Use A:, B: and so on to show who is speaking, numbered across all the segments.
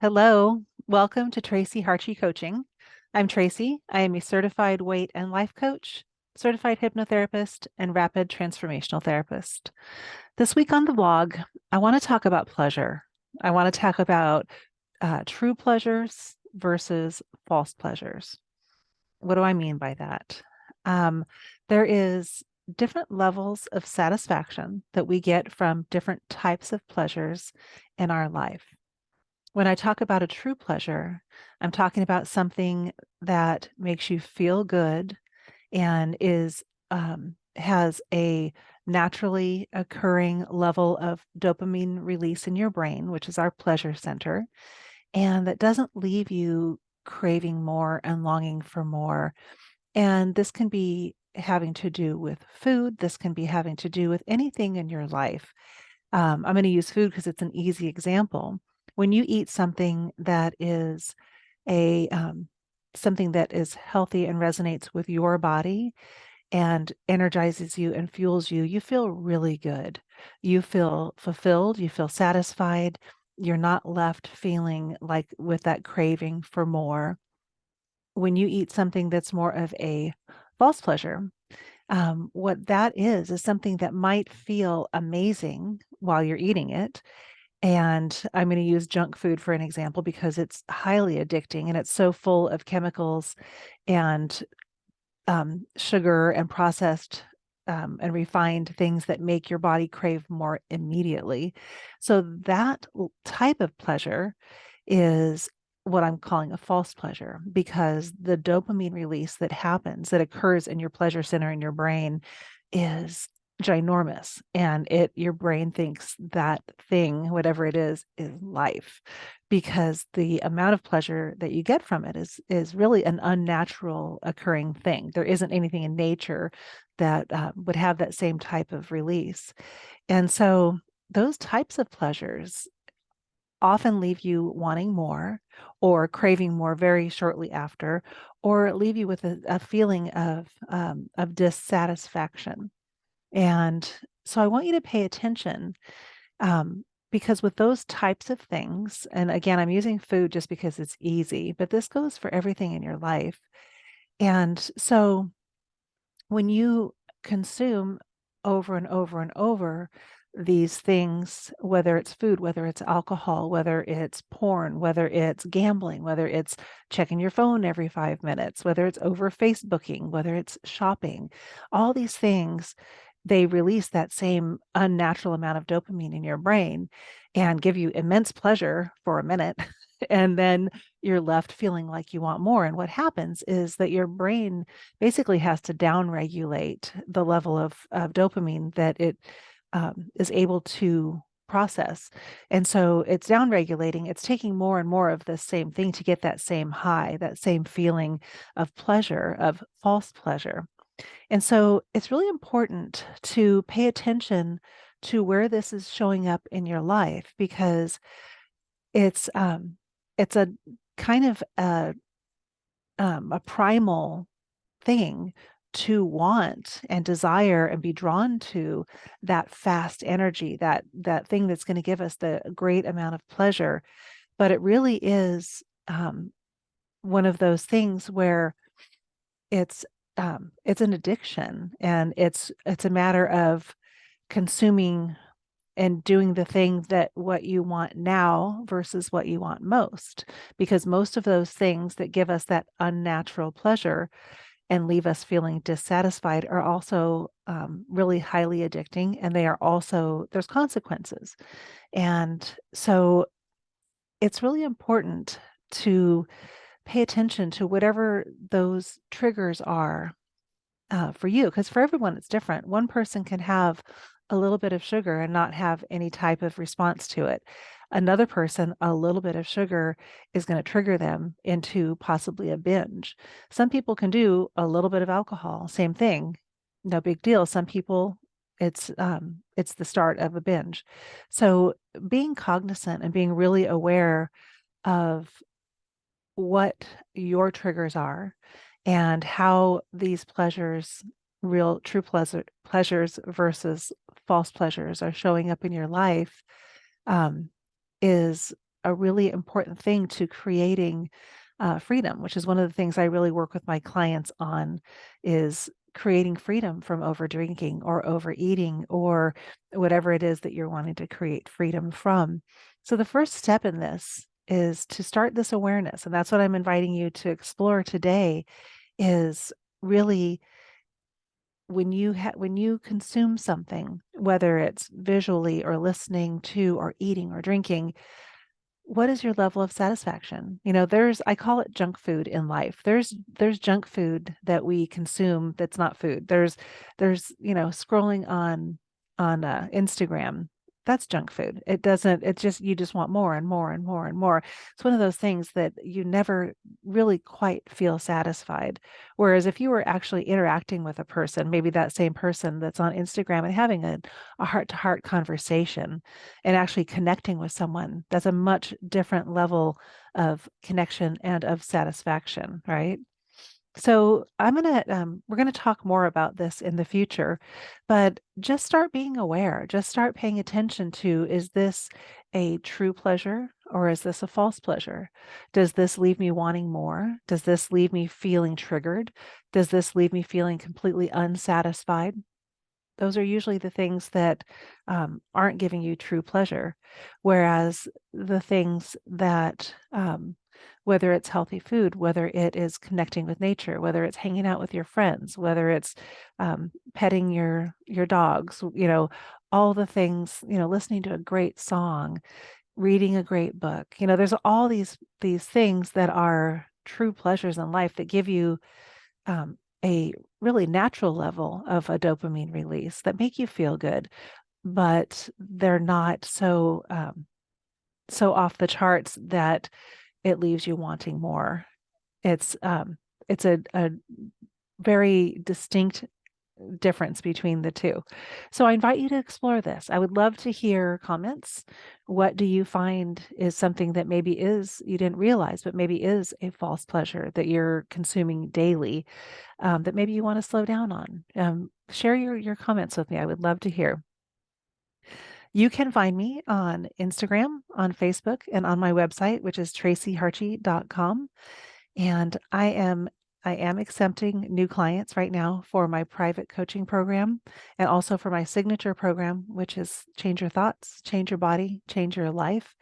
A: Hello, welcome to Tracy Harchie Coaching. I'm Tracy. I am a certified weight and life coach, certified hypnotherapist, and rapid transformational therapist. This week on the blog, I want to talk about pleasure. I want to talk about true pleasures versus false pleasures. What do I mean by that? Um, there is different levels of satisfaction that we get from different types of pleasures in our life. When I talk about a true pleasure, I'm talking about something that makes you feel good and has a naturally occurring level of dopamine release in your brain, which is our pleasure center, and that doesn't leave you craving more and longing for more. And this can be having to do with food. This can be having to do with anything in your life. I'm going to use food because it's an easy example. When you eat something that is a something that is healthy and resonates with your body and energizes you and fuels you, you feel really good. You feel fulfilled, you feel satisfied. You're not left feeling like with that craving for more. When you eat something that's more of a false pleasure, what that is something that might feel amazing while you're eating it. And I'm going to use junk food for an example because it's highly addicting and it's so full of chemicals and sugar and processed and refined things that make your body crave more immediately. So that type of pleasure is what I'm calling a false pleasure because the dopamine release that happens, that occurs in your pleasure center in your brain is ginormous, and your brain thinks that thing, whatever it is life, because the amount of pleasure that you get from it is really an unnatural occurring thing. There isn't anything in nature that would have that same type of release. And so those types of pleasures often leave you wanting more or craving more very shortly after, or leave you with a feeling of dissatisfaction. And so I want you to pay attention, because with those types of things, and again, I'm using food just because it's easy, but this goes for everything in your life. And so when you consume over and over and over these things, whether it's food, whether it's alcohol, whether it's porn, whether it's gambling, whether it's checking your phone every 5 minutes, whether it's over Facebooking, whether it's shopping, all these things, they release that same unnatural amount of dopamine in your brain and give you immense pleasure for a minute. And then you're left feeling like you want more. And what happens is that your brain basically has to downregulate the level of dopamine that it is able to process. And so it's downregulating, it's taking more and more of the same thing to get that same high, that same feeling of pleasure, of false pleasure. And so it's really important to pay attention to where this is showing up in your life, because it's a kind of a primal thing to want and desire and be drawn to that fast energy, that thing that's going to give us the great amount of pleasure. But it really is one of those things where it's it's an addiction, and it's a matter of consuming and doing the thing that what you want now versus what you want most, because most of those things that give us that unnatural pleasure and leave us feeling dissatisfied are also really highly addicting, and they are also, there's consequences. And so it's really important to pay attention to whatever those triggers are for you, because for everyone it's different. One person can have a little bit of sugar and not have any type of response to it. Another person, a little bit of sugar is going to trigger them into possibly a binge. Some people can do a little bit of alcohol, same thing, no big deal. Some people, it's the start of a binge. So being cognizant and being really aware of what your triggers are and how these pleasures, real true pleasures versus false pleasures, are showing up in your life, is a really important thing to creating freedom, which is one of the things I really work with my clients on, is creating freedom from over drinking or overeating or whatever it is that you're wanting to create freedom from. So the first step in this is to start this awareness. And that's what I'm inviting you to explore today, is really when you consume something, whether it's visually or listening to or eating or drinking, what is your level of satisfaction? I call it junk food in life. There's junk food that we consume that's not food. There's scrolling on Instagram. That's junk food. It's just, you just want more and more and more and more. It's one of those things that you never really quite feel satisfied. Whereas if you were actually interacting with a person, maybe that same person that's on Instagram, and having a heart-to-heart conversation and actually connecting with someone, that's a much different level of connection and of satisfaction, right? So we're gonna talk more about this in the future, but just start being aware. Just start paying attention to, is this a true pleasure or is this a false pleasure? Does this leave me wanting more? Does this leave me feeling triggered? Does this leave me feeling completely unsatisfied? Those are usually the things that aren't giving you true pleasure. Whereas the things that, whether it's healthy food, whether it is connecting with nature, whether it's hanging out with your friends, whether it's petting your dogs, all the things, listening to a great song, reading a great book, there's all these things that are true pleasures in life that give you a really natural level of a dopamine release that make you feel good, but they're not so off the charts that it leaves you wanting more. It's a very distinct difference between the two. So I invite you to explore this. I would love to hear comments. What do you find is something that maybe is, you didn't realize, but maybe is a false pleasure that you're consuming daily, that maybe you want to slow down on? Share your comments with me. I would love to hear. You can find me on Instagram, on Facebook, and on my website, which is tracyharchie.com. And I am accepting new clients right now for my private coaching program, and also for my signature program, which is Change Your Thoughts, Change Your Body, Change Your Life.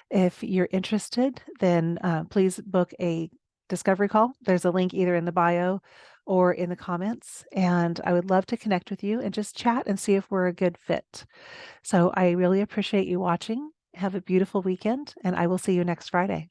A: If you're interested, then please book a discovery call. There's a link either in the bio or in the comments, and I would love to connect with you and just chat and see if we're a good fit. So I really appreciate you watching. Have a beautiful weekend, and I will see you next Friday.